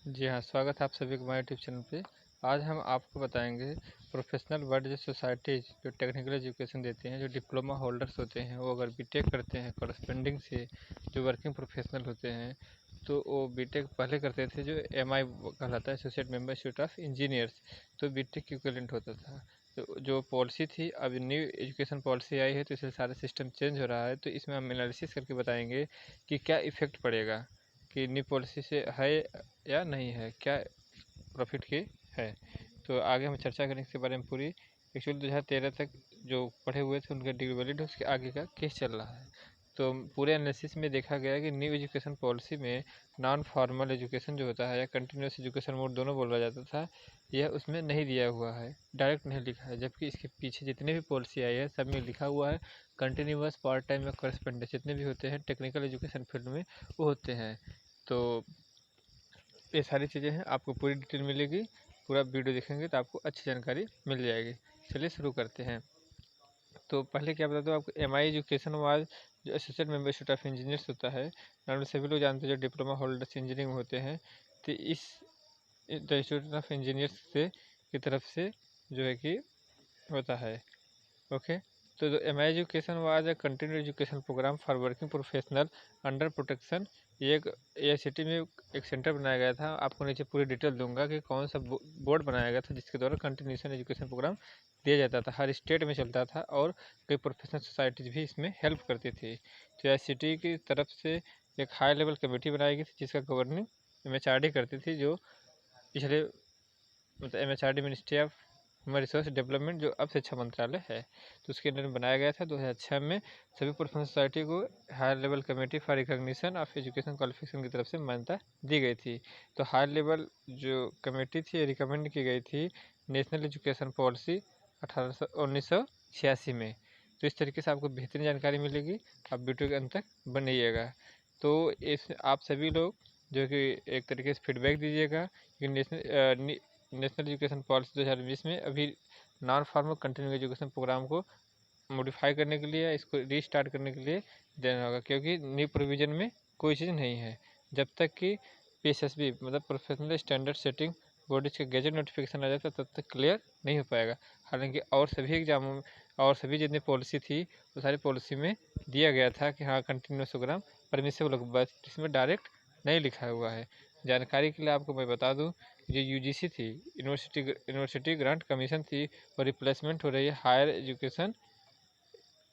जी हाँ, स्वागत है आप सभी को हमारे यूट्यूब चैनल पे। आज हम आपको बताएंगे प्रोफेशनल वर्ल्ड जो सोसाइटीज़ जो टेक्निकल एजुकेशन देते हैं, जो डिप्लोमा होल्डर्स होते हैं, वो अगर बीटेक करते हैं कॉरस्पॉन्डिंग से, जो वर्किंग प्रोफेशनल होते हैं, तो वो बीटेक पहले करते थे जो एमआई कहलाता है, associate member institute of engineers, तो बीटेक के इक्विवेलेंट होता था। तो जो पॉलिसी थी, अब न्यू एजुकेशन पॉलिसी आई है, तो इससे सारा सिस्टम चेंज हो रहा है। तो इसमें हम एनालिसिस करके बताएंगे कि क्या इफ़ेक्ट पड़ेगा, कि न्यू पॉलिसी से है या नहीं है, क्या प्रॉफिट की है। तो आगे हम चर्चा करेंगे इसके बारे में पूरी। एक्चुअली 2013 तक जो पढ़े हुए थे उनका डिग्री वैलिड है, उसके आगे का केस चल रहा है। तो पूरे एनालिसिस में देखा गया कि न्यू एजुकेशन पॉलिसी में नॉन फॉर्मल एजुकेशन जो होता है या कंटिन्यूस एजुकेशन मोड दोनों बोला जाता था, यह उसमें नहीं दिया हुआ है, डायरेक्ट नहीं लिखा है। जबकि इसके पीछे जितने भी पॉलिसी आई है सब में लिखा हुआ है कंटिन्यूस, पार्ट टाइम या करस्पेंडेंस जितने भी होते हैं टेक्निकल एजुकेशन फील्ड में वो होते हैं। तो ये सारी चीज़ें हैं, आपको पूरी डिटेल मिलेगी। पूरा वीडियो देखेंगे तो आपको अच्छी जानकारी मिल जाएगी। चलिए शुरू करते हैं। तो पहले क्या बता दूँ आपको, एमआई एजुकेशन वाज जो associate member institute of engineers होता है, नॉर्मली सभी लोग जानते हैं जो डिप्लोमा होल्डर्स इंजीनियरिंग में होते हैं। तो इस द इंस्टीट्यूट ऑफ इंजीनियर्स से की तरफ से जो है कि होता है। ओके। तो M I education was a continue education program for working professional under protection. ये एक ए सिटी में एक सेंटर बनाया गया था। आपको नीचे पूरी डिटेल दूंगा कि कौन सा बोर्ड बनाया गया था जिसके द्वारा कंटिन्यूशन एजुकेशन प्रोग्राम दिया जाता था, हर स्टेट में चलता था और कई प्रोफेशनल सोसाइटीज़ भी इसमें हेल्प करती थी। तो ए सिटी की तरफ से एक हाई लेवल कमेटी बनाई गई थी जिसका गवर्निंग MHRD करती थी, जो पिछले मतलब MHRD ministry of human resource development जो अब शिक्षा मंत्रालय है, तो उसके अंदर बनाया गया था। 2006 में सभी प्रोफेशनल सोसाइटी को higher level committee for recognition of education qualification की तरफ से मान्यता दी गई थी। तो हायर लेवल जो कमेटी थी रिकमेंड की गई थी नेशनल एजुकेशन पॉलिसी 1986 में। तो इस तरीके से आपको बेहतरीन जानकारी मिलेगी, आप वीडियो के अंत तक बनिएगा। तो इस आप सभी लोग जो कि एक तरीके से फीडबैक दीजिएगा कि नेशनल एजुकेशन पॉलिसी 2020 में अभी non formal continue education program को मॉडिफाई करने के लिए, इसको रीस्टार्ट करने के लिए देना होगा, क्योंकि न्यू प्रोविज़न में कोई चीज़ नहीं है जब तक कि PSSB मतलब प्रोफेशनल स्टैंडर्ड सेटिंग बॉडीज का गैजेट नोटिफिकेशन आ जाता है तब तक क्लियर नहीं हो पाएगा। हालांकि और सभी एग्जामों में और सभी जितनी पॉलिसी थी वो सारी पॉलिसी में दिया गया था कि हाँ कंटिन्यूस प्रोग्राम परमिसेबल होगा, बस इसमें डायरेक्ट नहीं लिखा हुआ है। जानकारी के लिए आपको मैं बता दूं, जो UGC थी, यूनिवर्सिटी ग्रांट कमीशन थी, और रिप्लेसमेंट हो रही है हायर एजुकेशन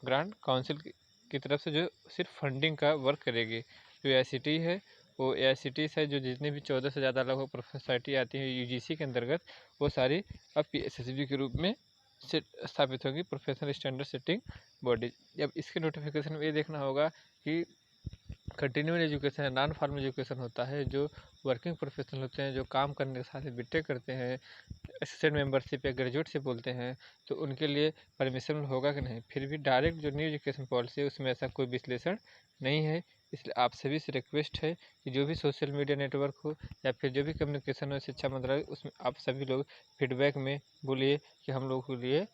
ग्रांट काउंसिल की तरफ से, जो सिर्फ फंडिंग का वर्क करेगी। जो AICTE है वो AICTE से जो जितनी भी 14 से ज़्यादा लगभग प्रोफेशनल सोसाइटी आती है UGC के अंतर्गत, वो सारी अब PSSB के रूप में स्थापित होगी, प्रोफेशनल स्टैंडर्ड सेटिंग बॉडी। अब इसके नोटिफिकेशन में ये देखना होगा कि कंटिन्यूअल एजुकेशन है, नॉन फॉर्मल एजुकेशन होता है, जो वर्किंग प्रोफेशनल होते हैं, जो काम करने के साथ बीटेक करते हैं, असिस्टेंट मेंबरशिप या ग्रेजुएट से बोलते हैं, तो उनके लिए परमिशन होगा कि नहीं। फिर भी डायरेक्ट जो न्यू एजुकेशन पॉलिसी है उसमें ऐसा कोई विश्लेषण नहीं है। इसलिए आप सभी से रिक्वेस्ट है कि जो भी सोशल मीडिया नेटवर्क हो या फिर जो भी कम्युनिकेशन हो शिक्षा मंत्रालय, उसमें आप सभी लोग फीडबैक में बोलिए कि हम लोगों के लिए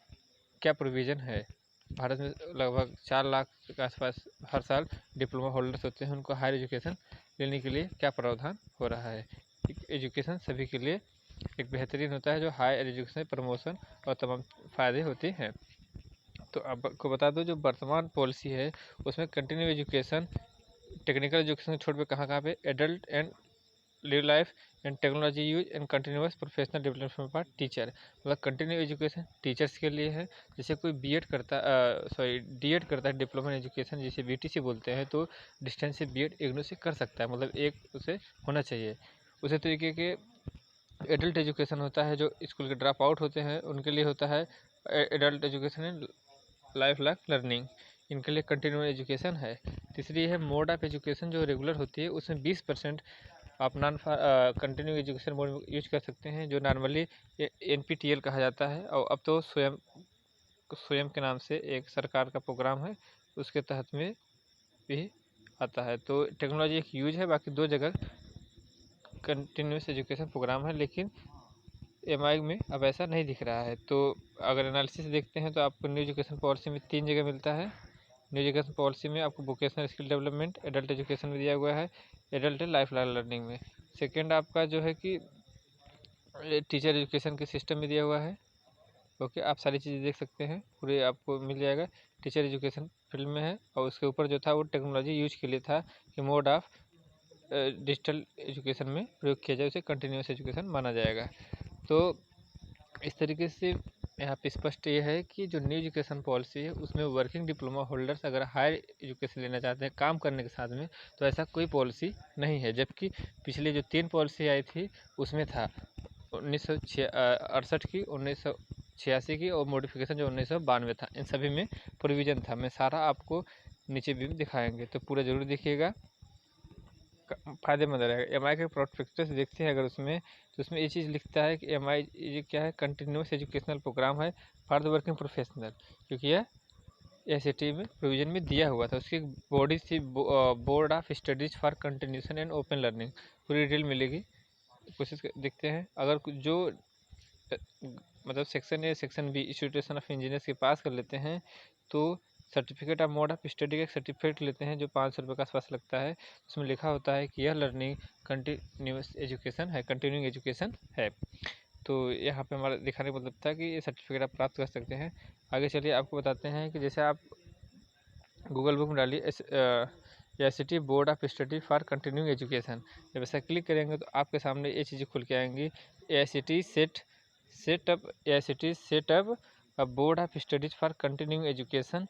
क्या प्रोविज़न है। भारत में लगभग 4 लाख के आसपास हर साल डिप्लोमा होल्डर्स होते हैं, उनको हायर एजुकेशन लेने के लिए क्या प्रावधान हो रहा है। एजुकेशन सभी के लिए एक बेहतरीन होता है, जो हायर एजुकेशन प्रमोशन और तमाम फ़ायदे होते हैं। तो आपको बता दो, जो वर्तमान पॉलिसी है उसमें कंटिन्यू एजुकेशन टेक्निकल एजुकेशन छोड़ पे कहाँ पे adult and live life and technology use and continuous professional development for teacher, मतलब कंटिन्यू एजुकेशन टीचर्स के लिए है। जैसे कोई बीएड करता डीएड करता है, डिप्लोमा एजुकेशन जिसे BTC बोलते हैं, तो डिस्टेंस से बीएड इग्नू से कर सकता है, मतलब एक उसे होना चाहिए। उसी तरीके के एडल्ट एजुकेशन होता है, जो स्कूल के ड्रॉप आउट होते हैं उनके लिए होता है adult education and life long learning, इनके लिए कंटिन्यू एजुकेशन है। तीसरी है मोड ऑफ एजुकेशन, जो रेगुलर होती है उसमें 20% आप नॉन कंटिन्यू एजुकेशन मोड में यूज कर सकते हैं, जो नॉर्मली NPTEL कहा जाता है, और अब तो स्वयं के नाम से एक सरकार का प्रोग्राम है, उसके तहत में भी आता है। तो टेक्नोलॉजी एक यूज है, बाकी 2 जगह कंटिन्यूस एजुकेशन प्रोग्राम है, लेकिन MI में अब ऐसा नहीं दिख रहा है। तो अगर एनालिसिस देखते हैं तो आपको न्यू एजुकेशन पॉलिसी में 3 जगह मिलता है। न्यू एजुकेशन पॉलिसी में आपको vocational skill development adult education में दिया हुआ है, एडल्ट लाइफ लर्निंग में। सेकेंड आपका जो है कि टीचर एजुकेशन के सिस्टम में दिया हुआ है। ओके, आप सारी चीज़ें देख सकते हैं, पूरे आपको मिल जाएगा। टीचर एजुकेशन फील्ड में है, और उसके ऊपर जो था वो टेक्नोलॉजी यूज के लिए था कि मोड ऑफ डिजिटल एजुकेशन में प्रयोग किया जाए, उसे कंटिन्यूस एजुकेशन माना जाएगा। तो इस तरीके से यहाँ पे स्पष्ट ये है कि जो न्यू एजुकेशन पॉलिसी है उसमें वर्किंग डिप्लोमा होल्डर्स अगर हायर एजुकेशन लेना चाहते हैं काम करने के साथ में, तो ऐसा कोई पॉलिसी नहीं है। जबकि पिछले जो 3 पॉलिसी आई थी उसमें था 1968 की, 1986 की, और मॉडिफिकेशन जो 1992 था, इन सभी में प्रोविज़न था। मैं सारा आपको नीचे भी दिखाएंगे, तो पूरा ज़रूर देखिएगा, फ़ायदेमंद रहेगा। एम आई के प्रोस्पेक्टस देखते हैं अगर उसमें, तो उसमें ये चीज़ लिखता है कि एम आई ये क्या है, कंटिन्यूस एजुकेशनल प्रोग्राम है फॉर द वर्किंग प्रोफेशनल, क्योंकि यह एस में प्रोविज़न में दिया हुआ था। उसकी बॉडी थी board of studies for continuation and open learning, पूरी डिटेल मिलेगी। कोशिश देखते हैं, अगर जो मतलब section A section B institution of engineers के पास कर लेते हैं, तो certificate of mode of study का सर्टिफिकेट लेते हैं जो 500 रुपये का आसपास लगता है। उसमें लिखा होता है कि यह लर्निंग कंटिन्यूस एजुकेशन है, कंटिन्यूइंग एजुकेशन है। तो यहाँ पे हमारा दिखाने का मतलब था कि ये सर्टिफिकेट आप प्राप्त कर सकते हैं। आगे चलिए आपको बताते हैं कि जैसे आप गूगल बुक में डालिए S board of study for continuing education, जब ऐसा क्लिक करेंगे तो आपके सामने ये चीज़ें खुल के आएंगी। Setup a board of studies for continuing education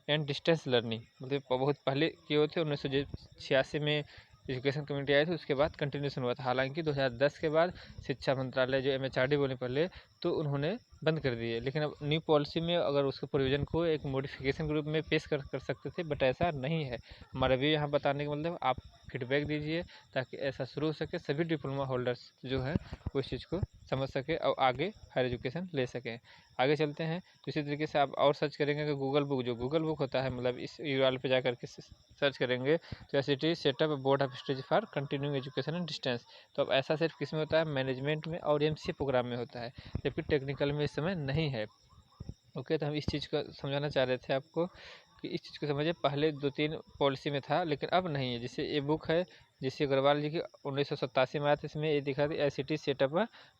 and distance learning, मतलब बहुत पहले किए हुए थे। 1986 में एजुकेशन कमेटी आई थी, उसके बाद कंटिन्यूशन हुआ था। हालांकि 2010 के बाद शिक्षा मंत्रालय जो MHRD बोले पहले, तो उन्होंने बंद कर दिए। लेकिन अब न्यू पॉलिसी में अगर उसके प्रोविज़न को एक मॉडिफिकेशन के रूप में पेश कर सकते थे, बट ऐसा नहीं है। हमारा भी यहाँ बताने का मतलब, आप फीडबैक दीजिए ताकि ऐसा शुरू हो सके, सभी डिप्लोमा होल्डर्स जो हैं वो इस चीज़ को समझ सके और आगे हायर एजुकेशन ले सकें। आगे चलते हैं, तो इसी तरीके से आप और सर्च करेंगे कि गूगल बुक, जो गूगल बुक होता है, मतलब इस URL पे जा करके सर्च करेंगे तो setup board of study for continuing education and distance. तो अब ऐसा सिर्फ किस में होता है, मैनेजमेंट में और MCA प्रोग्राम में होता है, जबकि टेक्निकल में इस समय नहीं है। ओके, तो हम इस चीज़ को समझाना चाह रहे थे आपको कि इस चीज़ को समझिए। पहले 2-3 पॉलिसी में था, लेकिन अब नहीं है। जैसे ये बुक है जिसे अग्रवाल जी की 1987 में आया था, इसमें ये दिखा दी ICT setup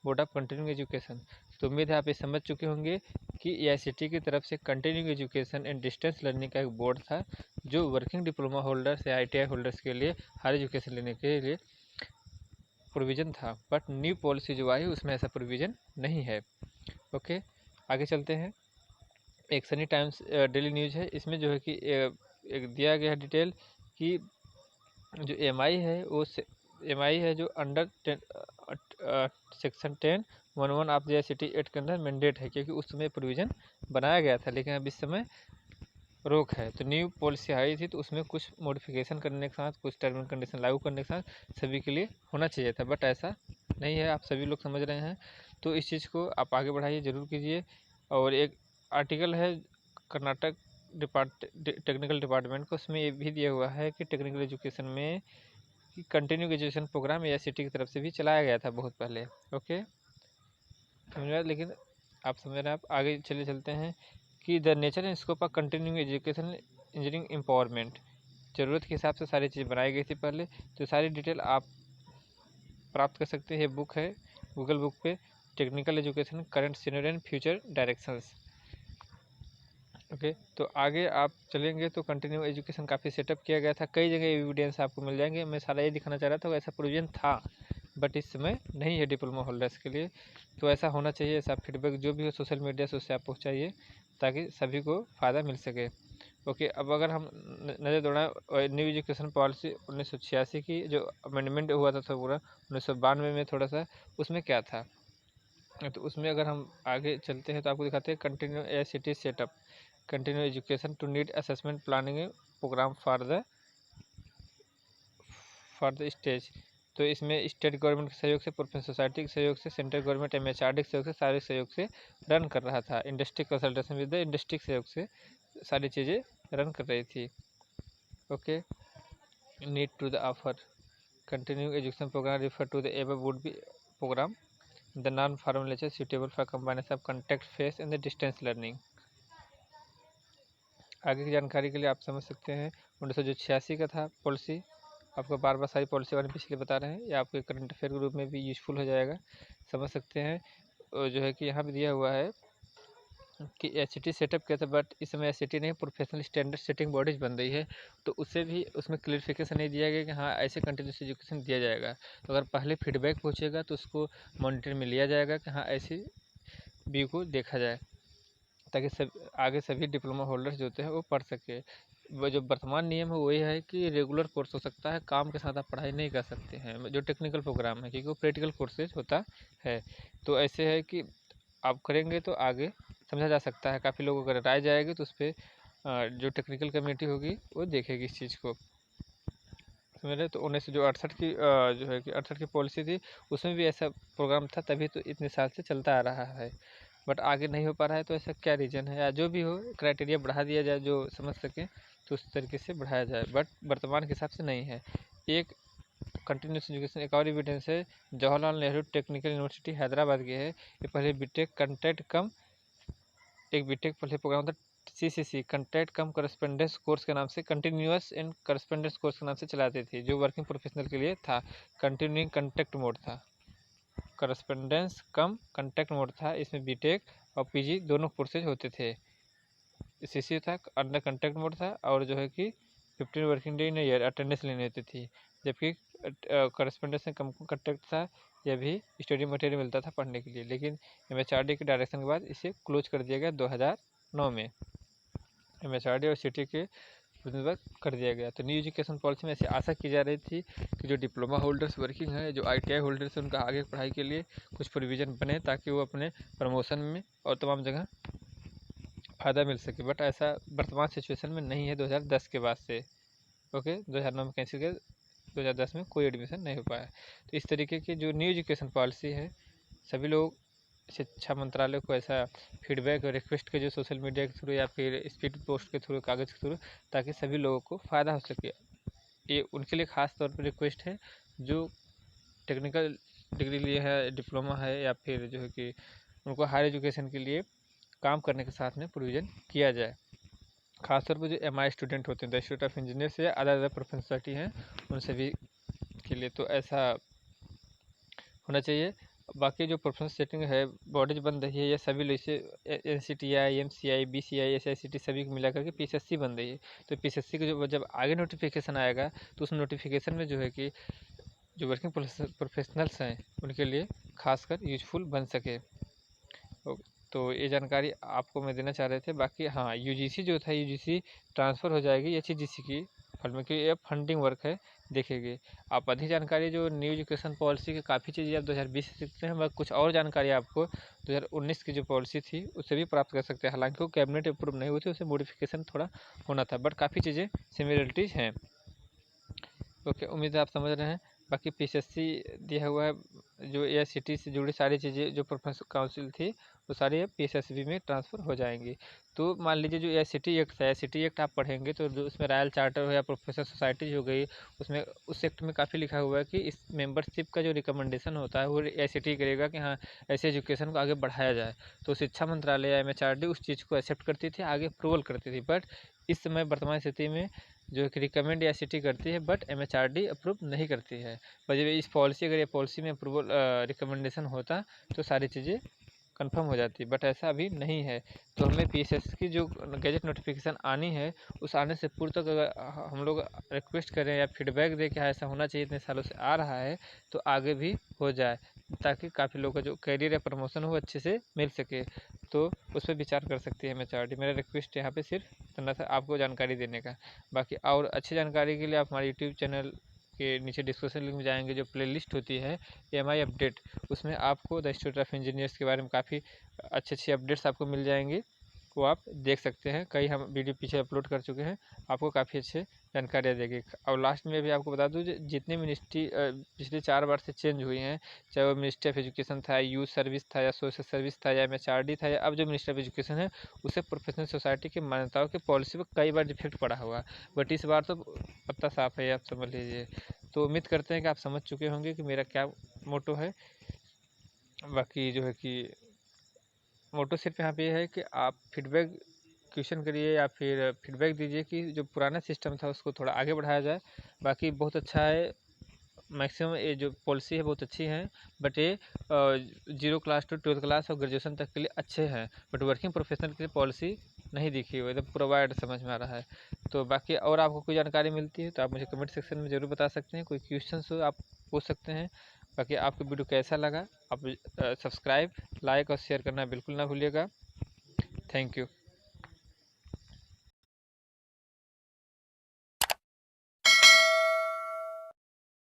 board of continuing education. तो उम्मीद है आप ये समझ चुके होंगे कि ICT की तरफ से continuing education and distance learning का एक बोर्ड था, जो वर्किंग डिप्लोमा होल्डर्स या ITI होल्डर्स के लिए हायर एजुकेशन लेने के लिए प्रोविज़न था। बट न्यू पॉलिसी जो आई उसमें ऐसा प्रोविज़न नहीं है। ओके, आगे चलते हैं। एक सनी टाइम्स डेली न्यूज़ है, इसमें जो है कि एक दिया गया है डिटेल कि जो MI है वो MI है जो under section 10(11) of the ICT act के अंदर मैंडेट है, क्योंकि उस समय प्रोविज़न बनाया गया था, लेकिन अब इस समय रोक है। तो न्यू पॉलिसी आई थी, तो उसमें कुछ मॉडिफिकेशन करने के साथ, कुछ टर्म एंड कंडीशन लागू करने के साथ सभी के लिए होना चाहिए था, बट ऐसा नहीं है। आप सभी लोग समझ रहे हैं, तो इस चीज़ को आप आगे बढ़ाइए, ज़रूर कीजिए। और एक आर्टिकल है कर्नाटक टेक्निकल डिपार्टमेंट को, उसमें ये भी दिया हुआ है कि टेक्निकल एजुकेशन में कंटिन्यू एजुकेशन प्रोग्राम ICT की तरफ से भी चलाया गया था बहुत पहले। ओके, समझ में, लेकिन आप समझ रहे हैं। आप आगे चलते हैं कि the nature and scope of continuing education engineering empowerment, ज़रूरत के हिसाब से सारी चीज़ बनाई गई थी पहले। तो सारी डिटेल आप प्राप्त कर सकते हैं। बुक है गूगल बुक पे, technical education current senior and future directions. Okay, तो आगे आप चलेंगे तो कंटिन्यू एजुकेशन काफ़ी सेटअप किया गया था, कई जगह एविडेंस आपको मिल जाएंगे। मैं सारा ये दिखाना चाह रहा था, ऐसा प्रोविजन था बट इस समय नहीं है डिप्लोमा होल्डर्स के लिए। तो ऐसा होना चाहिए। ऐसा फीडबैक जो भी हो सोशल मीडिया से उससे आप पहुँचाइए, ताकि सभी को फ़ायदा मिल सके। ओके, अब अगर हम नज़र दौड़ाएँ न्यू एजुकेशन पॉलिसी 1986 की, जो अमेंडमेंट हुआ था पूरा 1992 में थोड़ा सा, उसमें क्या था। तो उसमें अगर हम आगे चलते हैं तो आपको दिखाते हैं continue ICT setup continue education to need assessment planning program for the stage. तो इसमें स्टेट गवर्नमेंट के सहयोग से, प्रोफेशनल सोसाइटी के सहयोग से, सेंट्रल गवर्नमेंट MHRD के सहयोग से, सारे सहयोग से रन कर रहा था। Industry consultation with the industry के सहयोग से सारी चीज़ें रन कर रही थी। Okay, need to the offer continue education program refer to the above would be program the non formal nature suitable for combination of contact face and the distance learning. आगे की जानकारी के लिए आप समझ सकते हैं 1986 का था पॉलिसी, आपको बार बार सारी पॉलिसी वाले पिछले बता रहे हैं, या आपके करंट अफेयर के रूप में भी यूजफुल हो जाएगा, समझ सकते हैं। और जो है कि यहाँ पे दिया हुआ है कि एच सेटअप किया था, बट इस समय एच नहीं, प्रोफेशनल स्टैंडर्ड सेटिंग बॉडीज बन रही है, तो उससे भी उसमें क्लियरिफिकेशन नहीं दिया गया कि हाँ ऐसे कंटिन्यूस एजुकेशन दिया जाएगा। तो अगर पहले फीडबैक पहुँचेगा तो उसको मॉनिटर में लिया जाएगा कि हाँ ऐसी व्यू को देखा जाए, ताकि सब आगे सभी डिप्लोमा होल्डर्स जो होते हैं वो पढ़ सके। वो जो वर्तमान नियम है वही है कि रेगुलर कोर्स हो सकता है, काम के साथ आप पढ़ाई नहीं कर सकते हैं जो टेक्निकल प्रोग्राम है, क्योंकि वो प्रैक्टिकल कोर्सेज होता है। तो ऐसे है कि आप करेंगे तो आगे समझा जा सकता है। काफ़ी लोगों को अगर राय जाएगी तो उस पर जो टेक्निकल कमेटी होगी वो देखेगी इस चीज़ को, समझ रहे। तो 1968 की जो है कि 68 की पॉलिसी थी, उसमें भी ऐसा प्रोग्राम था, तभी तो इतने साल से चलता आ रहा है। बट आगे नहीं हो पा रहा है, तो ऐसा क्या रीज़न है, या जो भी हो क्राइटेरिया बढ़ा दिया जाए, जो समझ सके तो उस तरीके से बढ़ाया जाए, बट वर्तमान के हिसाब से नहीं है। एक कंटिन्यूस एजुकेशन एक और एविडेंस है, जवाहरलाल नेहरू टेक्निकल यूनिवर्सिटी हैदराबाद की है। ये पहले बीटेक कंटेंट कम एक बीटेक पहले प्रोग्राम था, CCC कंटेंट कम करस्पेंडेंस कोर्स के नाम से, कंटिन्यूस एंड करस्पेंडेंस कोर्स के नाम से चलाती थी, जो वर्किंग प्रोफेशनल के लिए था। कंटिन्यूइंग कंटेक्ट मोड था, करस्पेंडेंस कम कंटेक्ट मोड था। इसमें बीटेक और पीजी दोनों कोर्सेज होते थे। CC था, अंडर कंटेक्ट मोड था, और जो है कि 15 working day in year attendance लेनी होती थी। जबकि करस्पेंडेंस में कम कंटेक्ट था, यह भी स्टडी मटेरियल मिलता था पढ़ने के लिए। लेकिन MHRD के डायरेक्शन के बाद इसे क्लोज कर दिया गया 2009 में। MHRD और सिटी के कर दिया गया। तो न्यू एजुकेशन पॉलिसी में ऐसी आशा की जा रही थी कि जो डिप्लोमा होल्डर्स वर्किंग है, जो ITI होल्डर्स हैं, उनका आगे पढ़ाई के लिए कुछ प्रोविज़न बने, ताकि वो अपने प्रमोशन में और तमाम जगह फ़ायदा मिल सके। बट ऐसा वर्तमान सिचुएशन में नहीं है 2010 के बाद से। ओके, 2009 में कैंसिल किया, 2010 में कोई एडमिशन नहीं हो पाया। तो इस तरीके की जो न्यू एजुकेशन पॉलिसी है, सभी लोग शिक्षा मंत्रालय को ऐसा फीडबैक और रिक्वेस्ट के जो सोशल मीडिया के थ्रू या फिर स्पीड पोस्ट के थ्रू, कागज़ के थ्रू, ताकि सभी लोगों को फ़ायदा हो सके। ये उनके लिए ख़ास तौर पर रिक्वेस्ट है जो टेक्निकल डिग्री लिए है, डिप्लोमा है, या फिर जो है कि उनको हायर एजुकेशन के लिए काम करने के साथ में प्रोविज़न किया जाए। खासतौर पर जो MI स्टूडेंट होते हैं, द इंस्टीट्यूट ऑफ इंजीनियर्स या अदर प्रोफेशनलिटी हैं, उन सभी के लिए तो ऐसा होना चाहिए। बाकी जो प्रोफेशनल सेटिंग है, बॉडीज बन रही है, ये सभी लोग इसे NCTI, MCI, BCI, SICT सभी को मिला करके PSSC बन रही है। तो PSSC के जो जब आगे नोटिफिकेशन आएगा, तो उस नोटिफिकेशन में जो है कि जो वर्किंग प्रोफेशनल्स हैं उनके लिए खासकर यूजफुल बन सके। तो ये जानकारी आपको मैं देना चाह रहे थे। बाकी हाँ, UGC जो था, UGC ट्रांसफ़र हो जाएगी HGC की फंड में, क्योंकि ये फंडिंग वर्क है, देखेंगे। आप अधिक जानकारी जो न्यू एजुकेशन पॉलिसी की काफ़ी चीज़ें आप 2020 से सीखते हैं, मगर कुछ और जानकारी आपको 2019 की जो पॉलिसी थी उससे भी प्राप्त कर सकते हैं। हालांकि वो कैबिनेट अप्रूव नहीं हुई थी, उससे मॉडिफिकेशन थोड़ा होना था, बट काफ़ी चीज़ें सिमिलरिटीज़ हैं। ओके, उम्मीद है आप समझ रहे हैं। बाकी PSSC दिया हुआ है, जो AICTE से जुड़ी सारी चीज़ें जो प्रोफेशनल काउंसिल थी, वो सारी अब PSSB में ट्रांसफ़र हो जाएंगी। तो मान लीजिए जो AICTE एक्ट है, AICTE एक्ट आप पढ़ेंगे तो जो उसमें रॉयल चार्टर हो या प्रोफेशनल सोसाइटीज हो गई, उसमें उस एक्ट में काफ़ी लिखा हुआ है कि इस मेंबरशिप का जो रिकमेंडेशन होता है वो AICTE करेगा कि हाँ ऐसे एजुकेशन को आगे बढ़ाया जाए। तो शिक्षा मंत्रालय या MHRD उस चीज़ को एक्सेप्ट करती थी, आगे अप्रूवल करती थी। बट इस समय वर्तमान स्थिति में जो कि रिकमेंड AICTE करती है, बट MHRD अप्रूव नहीं करती है। पर जब इस पॉलिसी, अगर ये पॉलिसी में अप्रूवल रिकमेंडेशन होता तो सारी चीज़ें कंफर्म हो जाती, बट ऐसा अभी नहीं है। तो हमें PSS की जो गैजेट नोटिफिकेशन आनी है, उस आने से पूर्व तक अगर हम लोग रिक्वेस्ट करें या फीडबैक दें कि हाँ ऐसा होना चाहिए, इतने सालों से आ रहा है, तो आगे भी हो जाए, ताकि काफ़ी लोगों का जो करियर या प्रमोशन हो अच्छे से मिल सके। तो उस पर विचार कर सकती है MHRD। मेरा रिक्वेस्ट यहाँ पे सिर्फ इतना था, आपको जानकारी देने का। बाकी और अच्छी जानकारी के लिए आप हमारे यूट्यूब चैनल के नीचे डिस्क्रिप्शन लिंक में जाएंगे, जो प्लेलिस्ट होती है MI अपडेट, उसमें आपको द इंस्टीट्यूट ऑफ इंजीनियर्स के बारे में काफ़ी अच्छी अपडेट्स आपको मिल जाएंगी, वो आप देख सकते हैं। कई हम वीडियो पीछे अपलोड कर चुके हैं, आपको काफ़ी अच्छे जानकारियाँ देगी। और लास्ट में भी आपको बता दूँ, जितनी मिनिस्ट्री पिछले 4 बार से चेंज हुई हैं, चाहे वो मिनिस्ट्री ऑफ एजुकेशन था, यूथ सर्विस था, या सोशल सर्विस था, या MHRD था, या अब जो मिनिस्ट्री ऑफ एजुकेशन है, उसे प्रोफेशनल सोसाइटी की मान्यताओं की पॉलिसी पर कई बार डिफेक्ट पड़ा हुआ, बट इस बार तो पत्ता साफ है, आप समझ लीजिए। तो उम्मीद करते हैं कि आप समझ चुके होंगे कि मेरा क्या मोटो है। बाकी जो है कि मोटो सिर्फ यहाँ पे है कि आप फीडबैक क्वेश्चन करिए या फिर फीडबैक दीजिए कि जो पुराना सिस्टम था उसको थोड़ा आगे बढ़ाया जाए। बाकी बहुत अच्छा है, मैक्सिमम ये जो पॉलिसी है बहुत अच्छी है, बट ये 0 क्लास टू 12th क्लास और ग्रेजुएशन तक के लिए अच्छे हैं, बट वर्किंग प्रोफेशनल के लिए पॉलिसी नहीं दिखी हुई, एकदम प्रोवाइड समझ में आ रहा है। तो बाकी और आपको कोई जानकारी मिलती है तो आप मुझे कमेंट सेक्शन में ज़रूर बता सकते हैं, कोई क्वेश्चन हो आप पूछ सकते हैं। बाकी आपको वीडियो कैसा लगा, आप सब्सक्राइब, लाइक और शेयर करना बिल्कुल ना भूलिएगा। Thank you.